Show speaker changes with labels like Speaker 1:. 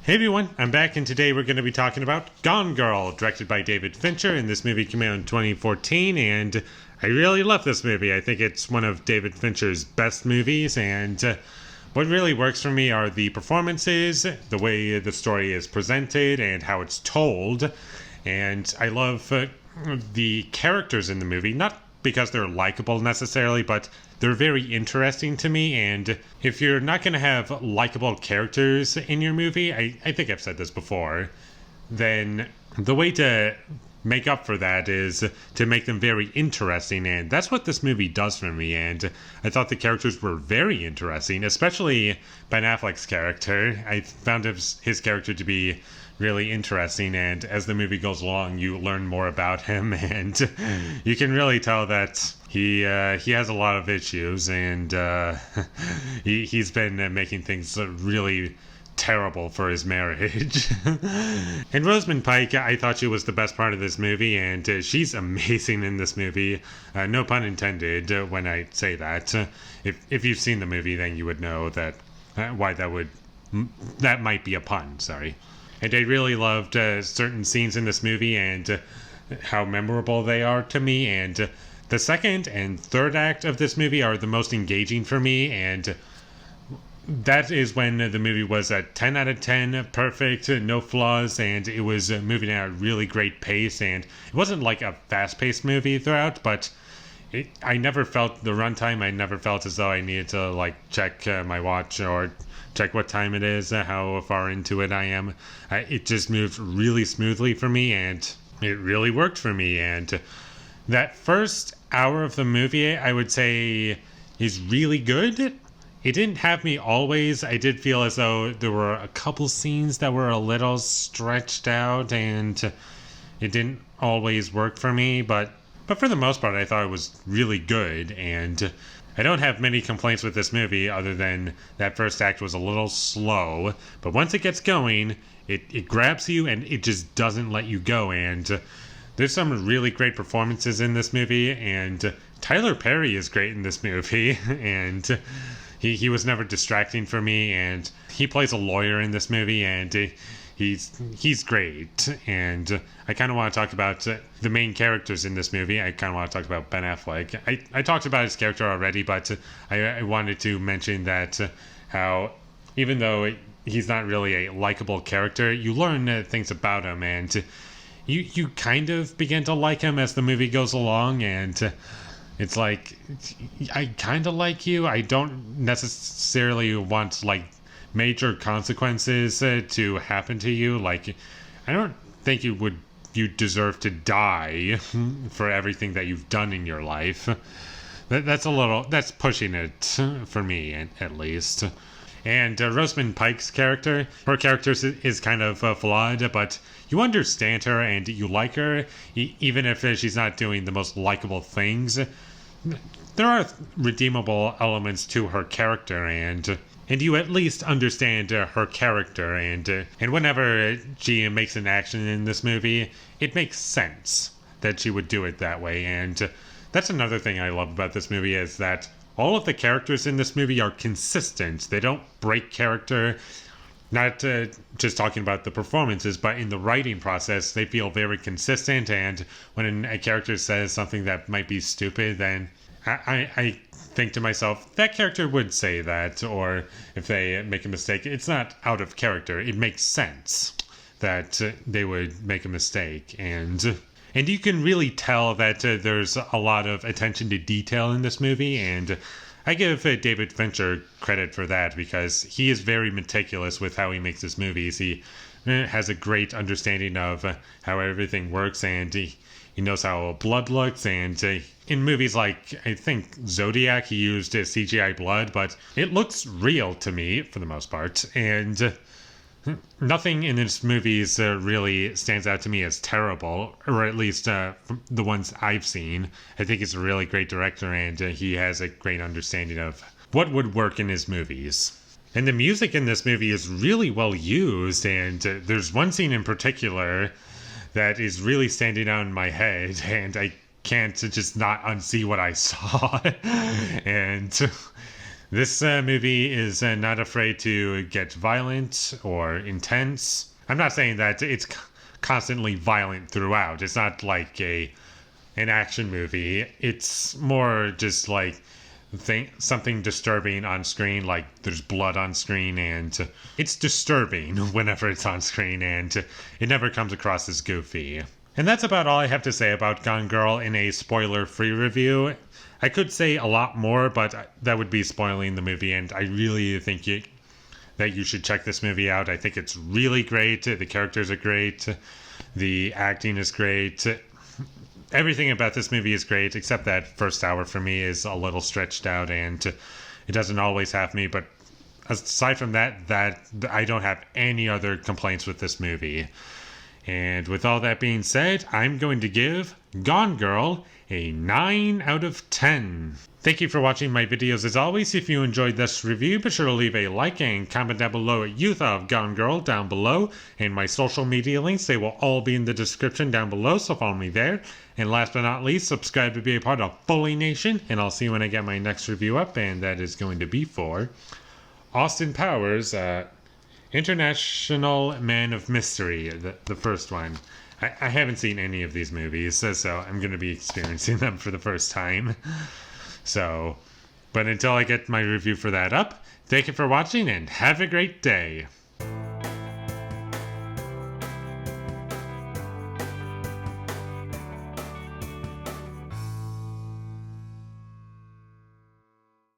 Speaker 1: Hey everyone, I'm back and today we're going to be talking about Gone Girl, directed by David Fincher, and this movie came out in 2014 and I really love this movie. I think it's one of David Fincher's best movies, and what really works for me are the performances, the way the story is presented, and how it's told. And I love the characters in the movie, not because they're likable necessarily, but they're very interesting to me. And if you're not going to have likable characters in your movie, I think I've said this before, then the way to make up for that is to make them very interesting, and that's what this movie does for me. And I thought the characters were very interesting, especially Ben Affleck's character. I found his character to be really interesting, and as the movie goes along you learn more about him, and you can really tell that he has a lot of issues, and he's been making things really terrible for his marriage. And Rosamund Pike, I thought she was the best part of this movie, and she's amazing in this movie. No pun intended when I say that. If you've seen the movie, then you would know that why that might be a pun. Sorry. And I really loved certain scenes in this movie and how memorable they are to me. And the second and third act of this movie are the most engaging for me, and that is when the movie was a 10 out of 10, perfect, no flaws, and it was moving at a really great pace. And it wasn't like a fast-paced movie throughout, but I never felt the runtime. I never felt as though I needed to check my watch or check what time it is, how far into it I am. It just moved really smoothly for me, and it really worked for me. And that first hour of the movie, I would say, is really good. It didn't have me always. I did feel as though there were a couple scenes that were a little stretched out, and it didn't always work for me, but for the most part I thought it was really good. And I don't have many complaints with this movie other than that first act was a little slow, but once it gets going, it grabs you and it just doesn't let you go. And there's some really great performances in this movie, and Tyler Perry is great in this movie, and he was never distracting for me, and he plays a lawyer in this movie, and he's great. And I kind of want to talk about the main characters in this movie. I kind of want to talk about Ben Affleck. I talked about his character already, but I wanted to mention that how even though he's not really a likable character, you learn things about him, and you kind of begin to like him as the movie goes along. And it's like, I kind of like you. I don't necessarily want major consequences to happen to you. I don't think you deserve to die for everything that you've done in your life. That's pushing it for me, at least. And Rosamund Pike's character, her character is kind of flawed, but you understand her and you like her, even if she's not doing the most likable things. There are redeemable elements to her character, and you at least understand her character, and whenever she makes an action in this movie, it makes sense that she would do it that way. And that's another thing I love about this movie, is that all of the characters in this movie are consistent. They don't break character. Not just talking about the performances, but in the writing process, they feel very consistent. And when a character says something that might be stupid, then I think to myself, that character would say that. Or if they make a mistake, it's not out of character. It makes sense that they would make a mistake. And you can really tell that there's a lot of attention to detail in this movie, and I give David Fincher credit for that, because he is very meticulous with how he makes his movies. He has a great understanding of how everything works, and he knows how blood looks. And in movies like, I think, Zodiac, he used CGI blood, but it looks real to me for the most part. And nothing in this movie really stands out to me as terrible, or at least from the ones I've seen. I think he's a really great director, and he has a great understanding of what would work in his movies. And the music in this movie is really well used, and there's one scene in particular that is really standing out in my head, and I can't just not unsee what I saw. And This movie is not afraid to get violent or intense. I'm not saying that it's constantly violent throughout. It's not like an action movie. It's more just like something disturbing on screen, like there's blood on screen, and it's disturbing whenever it's on screen, and it never comes across as goofy. And that's about all I have to say about Gone Girl in a spoiler-free review. I could say a lot more, but that would be spoiling the movie, and I really think that you should check this movie out. I think it's really great. The characters are great. The acting is great. Everything about this movie is great, except that first hour for me is a little stretched out, and it doesn't always have me. But aside from that I don't have any other complaints with this movie. And with all that being said, I'm going to give Gone Girl a 9 out of 10. Thank you for watching my videos as always. If you enjoyed this review, be sure to leave a like and comment down below what you thought of Gone Girl down below. And my social media links, they will all be in the description down below, so follow me there. And last but not least, subscribe to be a part of Foley Nation. And I'll see you when I get my next review up, and that is going to be for Austin Powers, International Man of Mystery, the first one. I haven't seen any of these movies, so I'm going to be experiencing them for the first time. So, but until I get my review for that up, thank you for watching and have a great day.